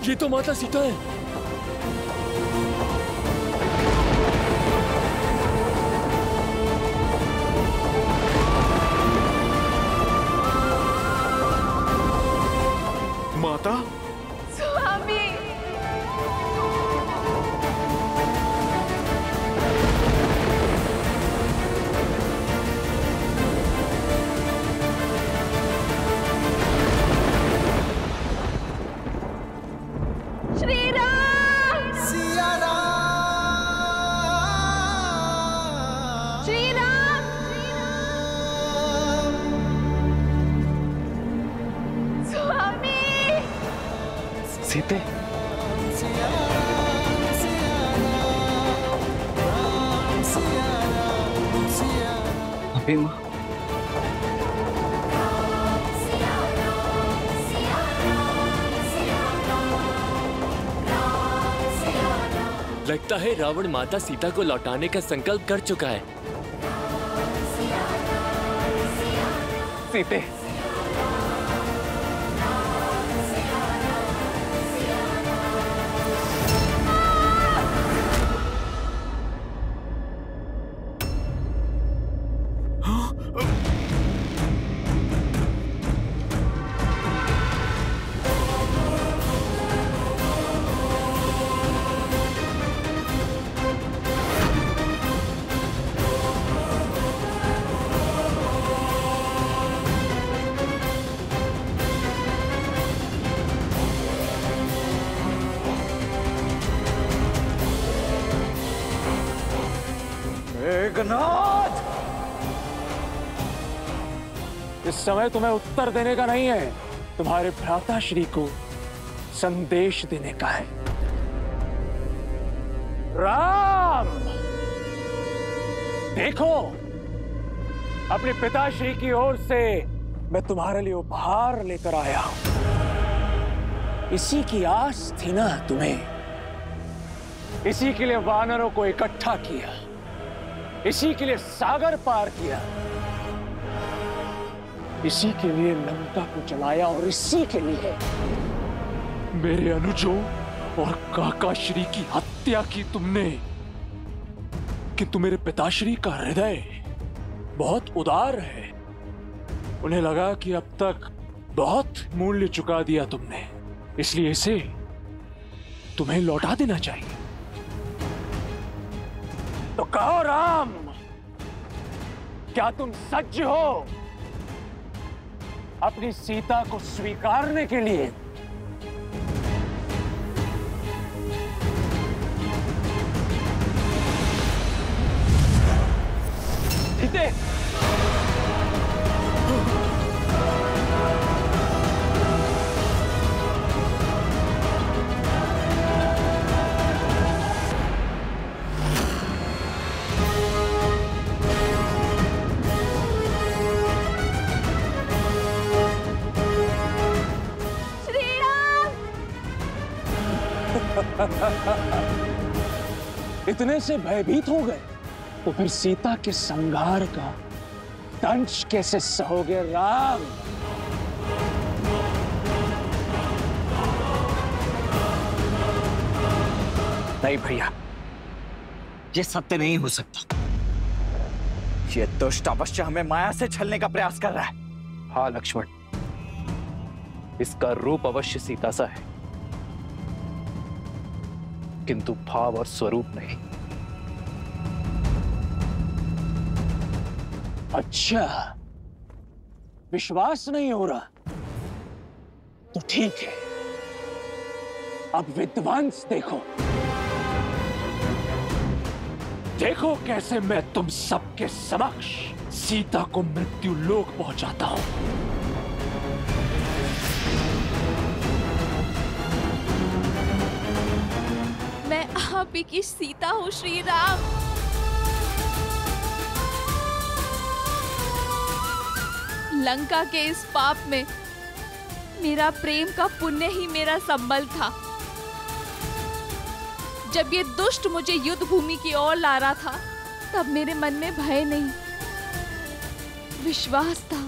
ये तो माता सीता है। माता? स्वामी! सीते, अभी माँ। लगता है रावण माता सीता को लौटाने का संकल्प कर चुका है। सीते, मेघनाद, इस समय तुम्हें उत्तर देने का नहीं है, तुम्हारे भ्राता श्री को संदेश देने का है। राम, देखो, अपने पिताश्री की ओर से मैं तुम्हारे लिए उपहार लेकर आया हूं। इसी की आस थी ना तुम्हें, इसी के लिए वानरों को इकट्ठा किया, इसी के लिए सागर पार किया, इसी के लिए लंका को जलाया और इसी के लिए मेरे अनुजों और काकाश्री की हत्या की तुमने। किंतु मेरे पिताश्री का हृदय बहुत उदार है। उन्हें लगा कि अब तक बहुत मूल्य चुका दिया तुमने, इसलिए इसे तुम्हें लौटा देना चाहिए। तो कहो राम, क्या तुम सज्ज हो अपनी सीता को स्वीकारने के लिए? सीते, इतने से भयभीत हो गए तो फिर सीता के संहार का दंश कैसे सहोगे राम? नहीं भैया, ये सत्य नहीं हो सकता। ये दुष्ट अवश्य हमें माया से छलने का प्रयास कर रहा है। हाँ लक्ष्मण, इसका रूप अवश्य सीता सा है, किंतु भाव और स्वरूप नहीं। अच्छा, विश्वास नहीं हो रहा तो ठीक है, अब विध्वंस देखो। देखो कैसे मैं तुम सबके समक्ष सीता को मृत्यु लोक पहुंचाता हूं। मैं आप ही की सीता हूँ श्री राम। लंका के इस पाप में मेरा प्रेम का पुण्य ही मेरा संबल था। जब ये दुष्ट मुझे युद्ध भूमि की ओर ला रहा था, तब मेरे मन में भय नहीं, विश्वास था,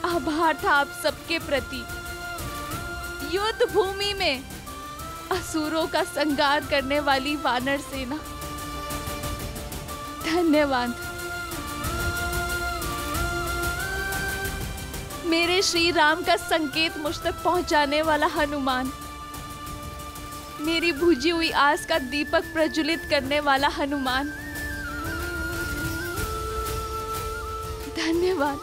आभार था आप सबके प्रति। युद्ध भूमि में असुरों का संहार करने वाली वानर सेना, धन्यवाद। मेरे श्री राम का संकेत मुझ तक पहुंचाने वाला हनुमान, मेरी बुझी हुई आस का दीपक प्रज्वलित करने वाला हनुमान, धन्यवाद।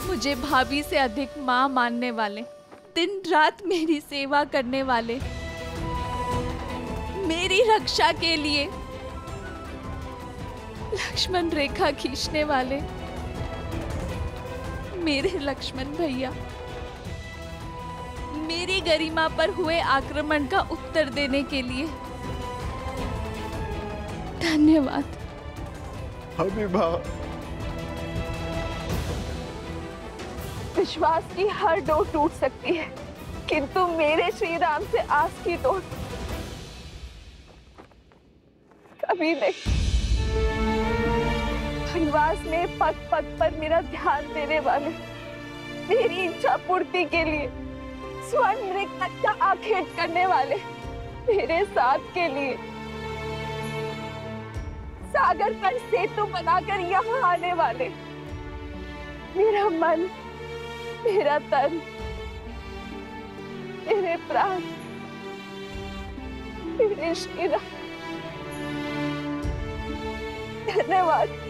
मुझे भाभी से अधिक माँ मानने वाले, दिन रात मेरी सेवा करने वाले, मेरी रक्षा के लिए लक्ष्मण रेखा खींचने वाले मेरे लक्ष्मण भैया, मेरी गरिमा पर हुए आक्रमण का उत्तर देने के लिए धन्यवाद। हबीबा, विश्वास की हर डोर टूट सकती है, किंतु मेरे श्री राम से आस की डोर कभी नहीं। वनवास में पग पग पर मेरा ध्यान देने वाले, मेरी इच्छा पूर्ति के लिए स्वर्ण मृग तक का आखेट करने वाले, मेरे साथ के लिए सागर पर सेतु बनाकर यहाँ आने वाले, मेरा मन, मेरा तन, मेरे प्राण, मेरे श्री राम, धन्यवाद।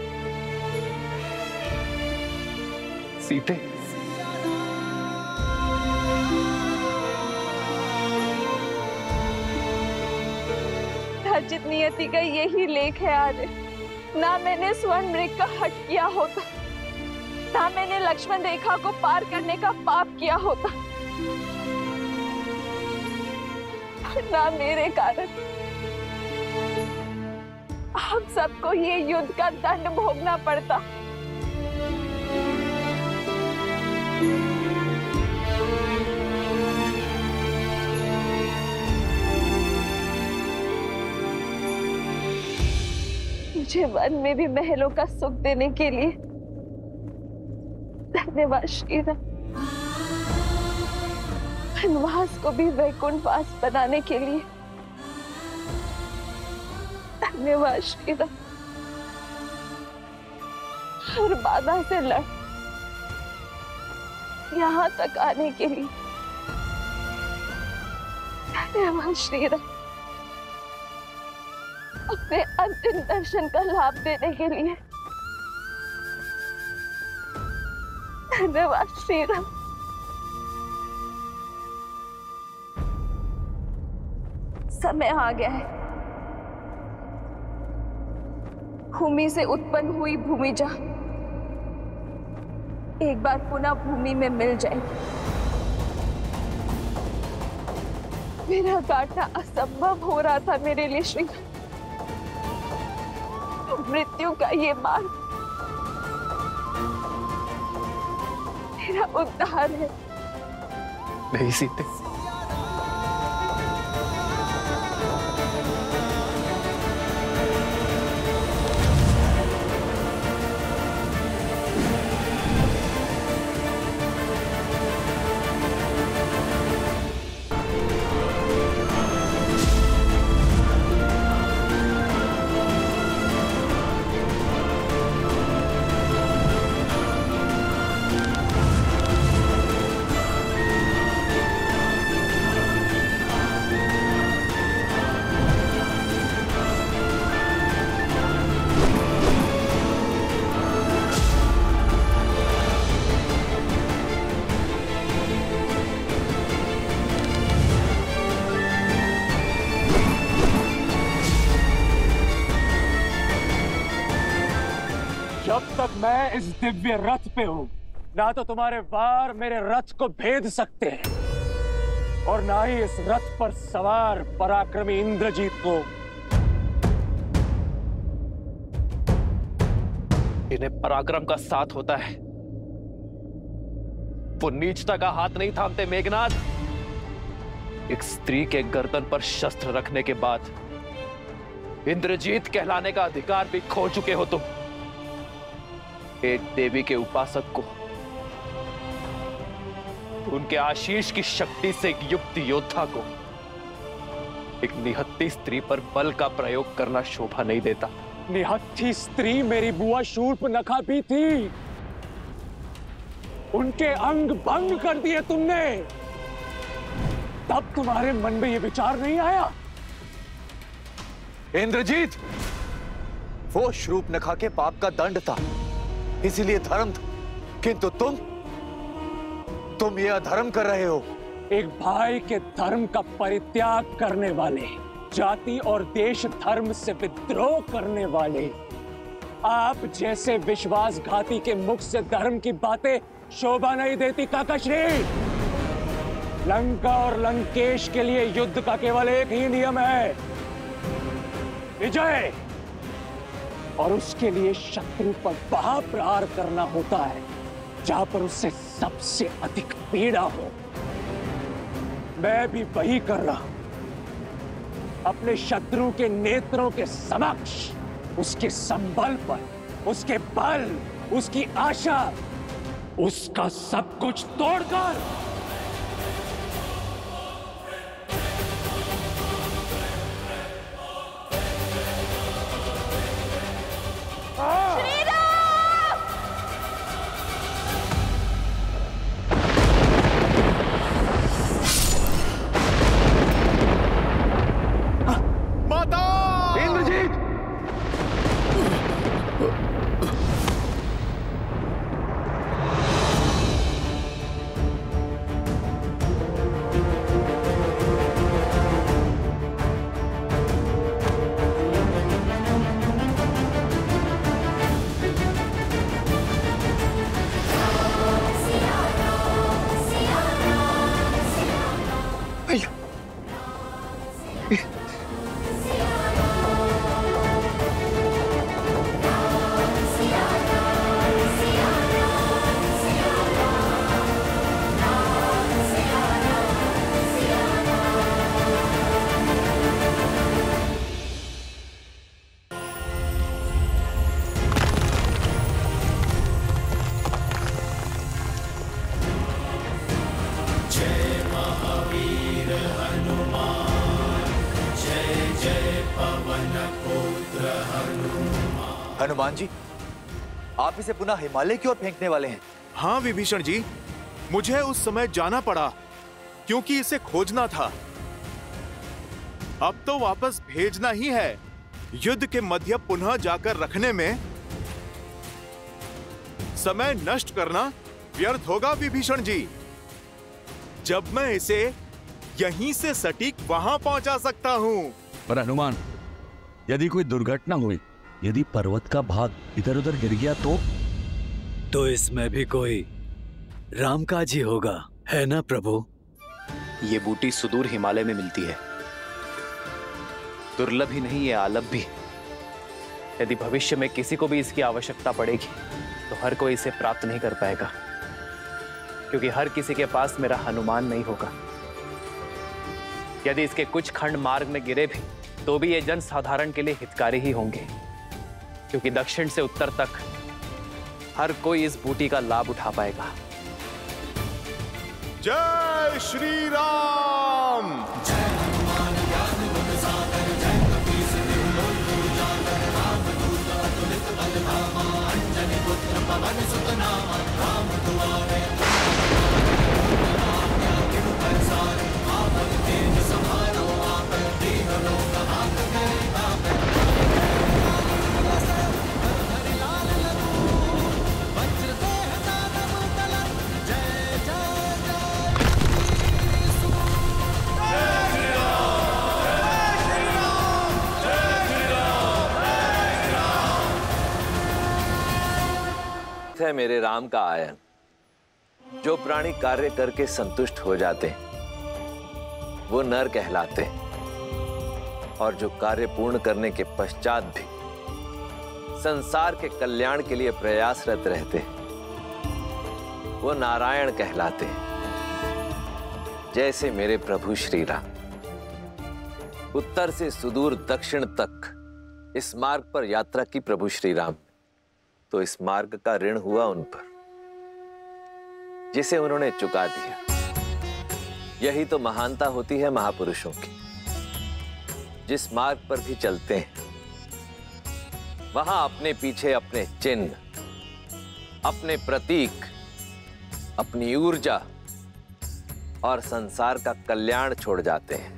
सीते, अर्जित नियति का यही लेख है आर्य। ना मैंने स्वर्ण मृग का हट किया होता, ना मैंने लक्ष्मण रेखा को पार करने का पाप किया होता, ना मेरे कारण हम सबको ये युद्ध का दंड भोगना पड़ता। मुझे वन में भी महलों का सुख देने के लिए धन्यवाद श्री राम। वनवास को भी वैकुंठवास बनाने के लिए धन्यवाद श्री राम। हर बाधा से लड़ यहाँ तक आने के लिए धन्यवाद श्री राम। अपने अंतिम दर्शन का लाभ देने के लिए धन्यवाद श्री राम। समय आ गया है, भूमि से उत्पन्न हुई भूमिजा एक बार पुनः भूमि में मिल जाएगी। मेरा काटना असंभव हो रहा था मेरे लिए श्री, मृत्यु का ये मार्ग मेरा उद्धार है। नहीं सीते, जब तक मैं इस दिव्य रथ पे हूं, ना तो तुम्हारे वार मेरे रथ को भेद सकते हैं और ना ही इस रथ पर सवार पराक्रमी इंद्रजीत को। इन्हें पराक्रम का साथ होता है, वो नीचता का हाथ नहीं थामते मेघनाथ। एक स्त्री के गर्दन पर शस्त्र रखने के बाद इंद्रजीत कहलाने का अधिकार भी खो चुके हो तुम। एक देवी के उपासक को उनके आशीष की शक्ति से एक युक्त योद्धा को एक निहत्थी स्त्री पर बल का प्रयोग करना शोभा नहीं देता। निहत्थी स्त्री मेरी बुआ शूर्पनखा भी थी। उनके अंग भंग कर दिए तुमने, तब तुम्हारे मन में यह विचार नहीं आया? इंद्रजीत, वो शूर्पनखा के पाप का दंड था, इसीलिए धर्म था, किंतु तुम ये अधर्म कर रहे हो। एक भाई के धर्म का परित्याग करने वाले, जाति और देश धर्म से विद्रोह करने वाले, आप जैसे विश्वासघाती के मुख से धर्म की बातें शोभा नहीं देती काकाश्री। लंका और लंकेश के लिए युद्ध का केवल एक ही नियम है, विजय। और उसके लिए शत्रु पर वहां प्रहार करना होता है जहां पर उससे सबसे अधिक पीड़ा हो। मैं भी वही कर रहा हूं। अपने शत्रु के नेत्रों के समक्ष उसके संबल पर, उसके बल, उसकी आशा, उसका सब कुछ तोड़कर हनुमान जी, आप इसे पुनः हिमालय की ओर फेंकने वाले हैं? हाँ विभीषण जी, मुझे उस समय जाना पड़ा क्योंकि इसे खोजना था। अब तो वापस भेजना ही है। युद्ध के मध्य पुनः जाकर रखने में समय नष्ट करना व्यर्थ होगा विभीषण जी। जब मैं इसे यहीं से सटीक वहां पहुंचा सकता हूं। पर हनुमान, यदि कोई दुर्घटना हुई, यदि पर्वत का भाग इधर उधर गिर गया तो इसमें भी कोई रामकाज ही होगा, है ना प्रभु? ये बूटी सुदूर हिमालय में मिलती है, दुर्लभ ही नहीं, ये आलभ भी। यदि भविष्य में किसी को भी इसकी आवश्यकता पड़ेगी तो हर कोई इसे प्राप्त नहीं कर पाएगा, क्योंकि हर किसी के पास मेरा हनुमान नहीं होगा। यदि इसके कुछ खंड मार्ग में गिरे भी तो भी ये जन साधारण के लिए हितकारी ही होंगे, क्योंकि दक्षिण से उत्तर तक हर कोई इस बूटी का लाभ उठा पाएगा। जय श्री राम। है मेरे राम का आयन। जो प्राणी कार्य करके संतुष्ट हो जाते वो नर कहलाते, और जो कार्य पूर्ण करने के पश्चात भी संसार के कल्याण के लिए प्रयासरत रहते वो नारायण कहलाते। जैसे मेरे प्रभु श्री राम उत्तर से सुदूर दक्षिण तक इस मार्ग पर यात्रा की प्रभु श्री राम, तो इस मार्ग का ऋण हुआ उन पर, जिसे उन्होंने चुका दिया। यही तो महानता होती है महापुरुषों की। जिस मार्ग पर भी चलते हैं वहां अपने पीछे अपने चिन्ह, अपने प्रतीक, अपनी ऊर्जा और संसार का कल्याण छोड़ जाते हैं।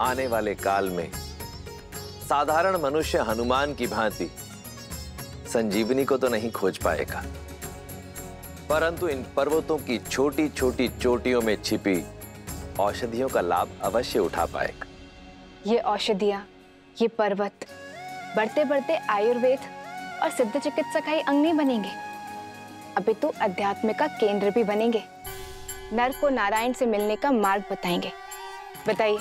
आने वाले काल में साधारण मनुष्य हनुमान की भांति संजीवनी को तो नहीं खोज पाएगा, परंतु इन पर्वतों की छोटी छोटी चोटियों में छिपी औषधियों का लाभ अवश्य उठा पाएगा। ये औषधियां, ये पर्वत बढ़ते बढ़ते आयुर्वेद और सिद्ध चिकित्सा का ही अंग नहीं बनेंगे, अभी तो अध्यात्म का केंद्र भी बनेंगे। नर को नारायण से मिलने का मार्ग बताएंगे। बताइए,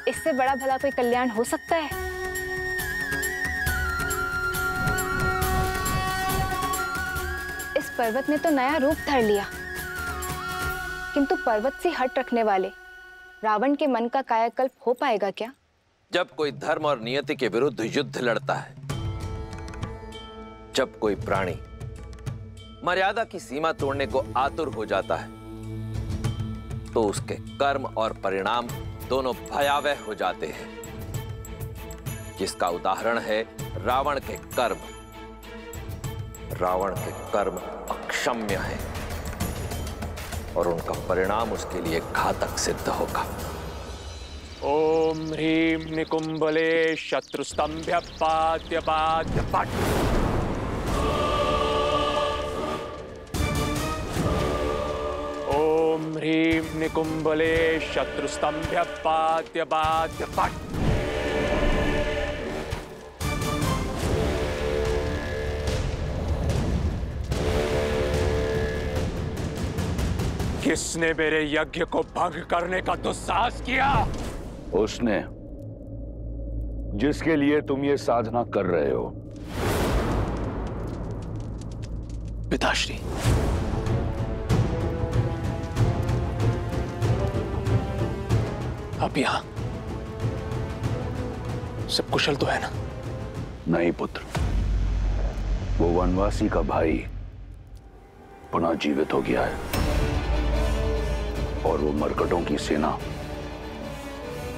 इससे बड़ा भला कोई कल्याण हो सकता है? इस पर्वत ने तो नया रूप धर लिया, किंतु पर्वत से हट रखने वाले रावण के मन का कायाकल्प हो पाएगा क्या? जब कोई धर्म और नियति के विरुद्ध युद्ध लड़ता है, जब कोई प्राणी मर्यादा की सीमा तोड़ने को आतुर हो जाता है, तो उसके कर्म और परिणाम दोनों भयावह हो जाते हैं, जिसका उदाहरण है रावण के कर्म। रावण के कर्म अक्षम्य हैं और उनका परिणाम उसके लिए घातक सिद्ध होगा। ओम ह्रीं निकुंभले शत्रुस्तंभ्य पाद्य पाद्य पट। ओम ह्रीं निकुंभले शत्रुस्तंभ्य पाद्य पाद्य पट। किसने मेरे यज्ञ को भंग करने का दुस्साहस किया? उसने जिसके लिए तुम ये साधना कर रहे हो। पिताश्री, आप यहां सब कुशल तो है ना? नहीं पुत्र, वो वनवासी का भाई पुनः जीवित हो गया है और वो मरकटों की सेना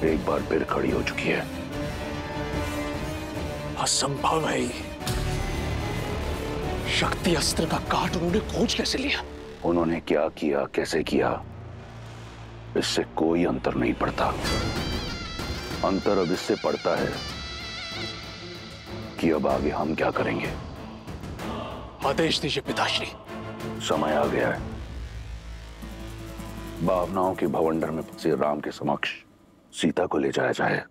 एक बार फिर खड़ी हो चुकी है। असंभव है ये। शक्ति अस्त्र का काट उन्होंने खोज कैसे लिया? उन्होंने क्या किया, कैसे किया, इससे कोई अंतर नहीं पड़ता। अंतर अब इससे पड़ता है कि अब आगे हम क्या करेंगे। आदेश दीजिए पिताश्री। समय आ गया है। भावनाओं के भवंडर में फंसे राम के समक्ष सीता को ले जाया जाए,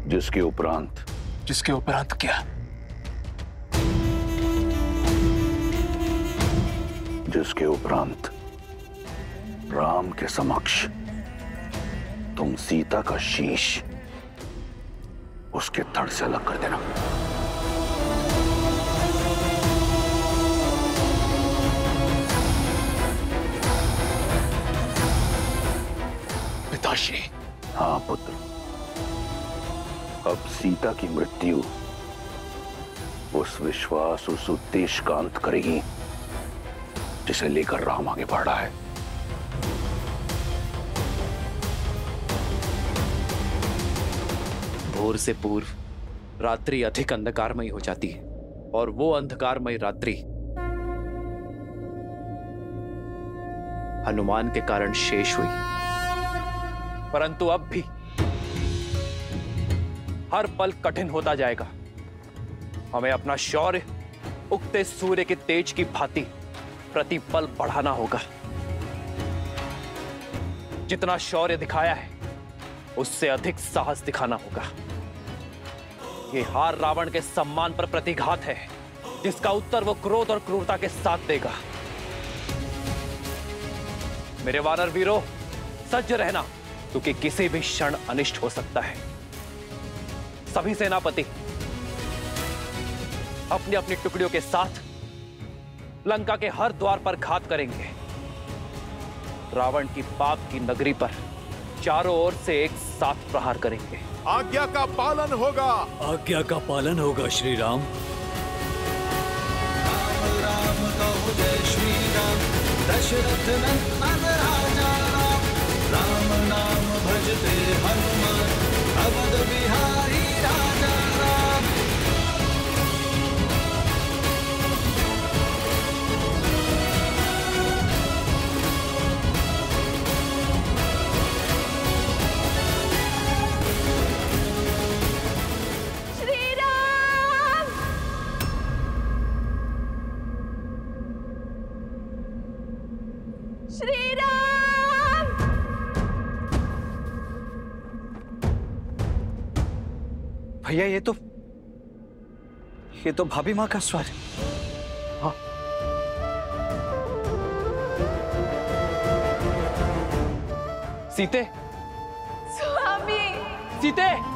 जिसके उपरांत क्या? जिसके उपरांत राम के समक्ष तुम सीता का शीश उसके धड़ से अलग कर देना। पिताश्री। हाँ पुत्र, अब सीता की मृत्यु उस विश्वास, उस उद्देश्य का अंत करेगी जिसे लेकर राम आगे बढ़ रहा है। भोर से पूर्व रात्रि अधिक अंधकारमयी हो जाती है और वो अंधकारमयी रात्रि हनुमान के कारण शेष हुई। परंतु अब भी हर पल कठिन होता जाएगा। हमें अपना शौर्य उगते सूर्य के तेज की भांति प्रतिपल बढ़ाना होगा। जितना शौर्य दिखाया है उससे अधिक साहस दिखाना होगा। ये हार रावण के सम्मान पर प्रतिघात है, जिसका उत्तर वो क्रोध और क्रूरता के साथ देगा। मेरे वानर वीरों, सज्ज रहना, क्योंकि किसी भी क्षण अनिष्ट हो सकता है। सभी सेनापति अपनी अपनी टुकड़ियों के साथ लंका के हर द्वार पर घात करेंगे। रावण की पाप की नगरी पर चारों ओर से एक साथ प्रहार करेंगे। आज्ञा का पालन होगा। आज्ञा का पालन होगा श्री राम। राम कहो जय श्री राम, दशरथ नंदन राजा राम। राम नाम भजते हनुमान, अवध बिहारी राजा राम। श्री राम! भैया ये तो भाभी माँ का स्वर है। हाँ। सीते, स्वामी! सीते!